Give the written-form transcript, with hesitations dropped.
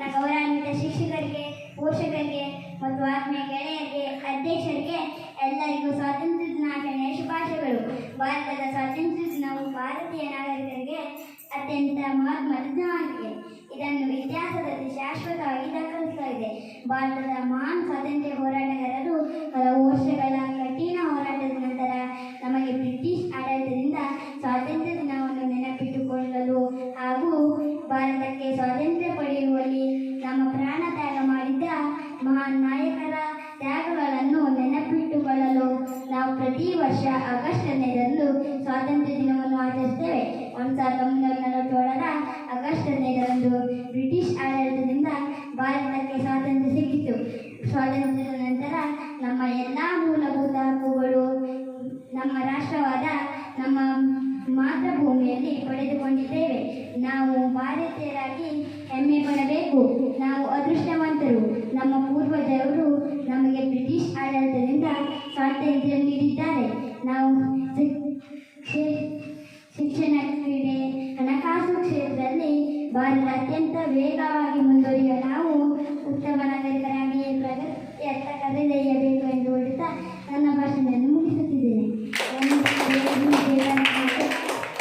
ನನ್ನ ಗೌರವಾನ್ವಿತ ಶಿಕ್ಷಕರಿಗೆ, ಪೋಷಕರಿಗೆ ಮತ್ತು ಆತ್ಮೀಯ ಗೆಳೆಯರಿಗೆ, ಅಧ್ಯಕ್ಷರಿಗೆ ಎಲ್ಲರಿಗೂ ಸ್ವಾತಂತ್ರ್ಯ ದಿನಾಚರಣೆಯ ಶುಭಾಶಯಗಳು. ಭಾರತದ ಸ್ವಾತಂತ್ರ್ಯ ದಿನವು ಭಾರತೀಯ ನಾಗರಿಕರಿಗೆ ಅತ್ಯಂತ ಮಹತ್ವದ ದಿನವಾಗಿದೆ. ಇದನ್ನು ಇತಿಹಾಸದಲ್ಲಿ ಶಾಶ್ವತವಾಗಿ ದಾಖಲಿಸಲಾಗಿದೆ. ಭಾರತದ ಮಹಾನ್ ಸ್ವಾತಂತ್ರ್ಯ ಹೋರಾಟಗಾರರು ಹಲವು ವರ್ಷಗಳ ಕಠಿಣ ಹೋರಾಟದ ನಂತರ ನಮಗೆ ಬ್ರಿಟಿಷ್ ಆಡಳಿತದಿಂದ ಸ್ವಾತಂತ್ರ್ಯ ದಿನವನ್ನು ನೆನಪಿಟ್ಟುಕೊಳ್ಳಲು ಹಾಗೂ ಭಾರತಕ್ಕೆ ಸ್ವಾತಂತ್ರ್ಯ ಪಡೆಯುವಲ್ಲಿ ನಮ್ಮ ಪ್ರಾಣ ತ್ಯಾಗ ಮಾಡಿದ್ದ ಮಹಾನ್ ನಾಯಕರ ತ್ಯಾಗಗಳನ್ನು ನೆನಪಿಟ್ಟುಕೊಳ್ಳಲು ನಾವು ಪ್ರತಿ ವರ್ಷ ಆಗಸ್ಟ್ 15ರಂದು ಸ್ವಾತಂತ್ರ್ಯ ದಿನವನ್ನು ಆಚರಿಸುತ್ತೇವೆ. 1947ರ ಆಗಸ್ಟ್ 15ರಂದು ಬ್ರಿಟಿಷ್ ಆಡಳಿತದಿಂದ ಭಾರತಕ್ಕೆ ಸ್ವಾತಂತ್ರ್ಯ ಸಿಕ್ಕಿತು. ಸ್ವಾತಂತ್ರ್ಯದ ನಂತರ ನಮ್ಮ ಎಲ್ಲ ಮೂಲಭೂತ ಹಕ್ಕುಗಳು ನಮ್ಮ ರಾಷ್ಟ್ರವಾದ ನಮ್ಮ ಮಾತೃಭೂಮಿಯಲ್ಲಿ ಪಡೆದುಕೊಂಡಿದ್ದೇವೆ. ನಾವು ಭಾರತೀಯರಾಗಿ ಹೆಮ್ಮೆ ಪಡಬೇಕು. ನಾವು ಅದೃಷ್ಟವಂತರು. ನಮ್ಮ ಪೂರ್ವಜರು ನಮಗೆ ಬ್ರಿಟಿಷ್ ಆಡಳಿತದಿಂದ ಸ್ವಾತಂತ್ರ್ಯ ನೀಡಿದ್ದಾರೆ. ನಾವು ಶಿಕ್ಷಣ, ಕ್ರೀಡೆ, ಹಣಕಾಸು ಕ್ಷೇತ್ರದಲ್ಲಿ ಭಾರತ ಅತ್ಯಂತ ವೇಗವಾಗಿ ಮುಂದುವರಿಯುವ ನಾವು ಉತ್ತಮ ನಾಗರಿಕರಾಗಿ ಪ್ರಗತಿಯತ್ತ ಕರೆದೊಯ್ಯಬೇಕು ಎಂದು ಹೇಳುತ್ತಾ ನನ್ನ ಭಾಷಣ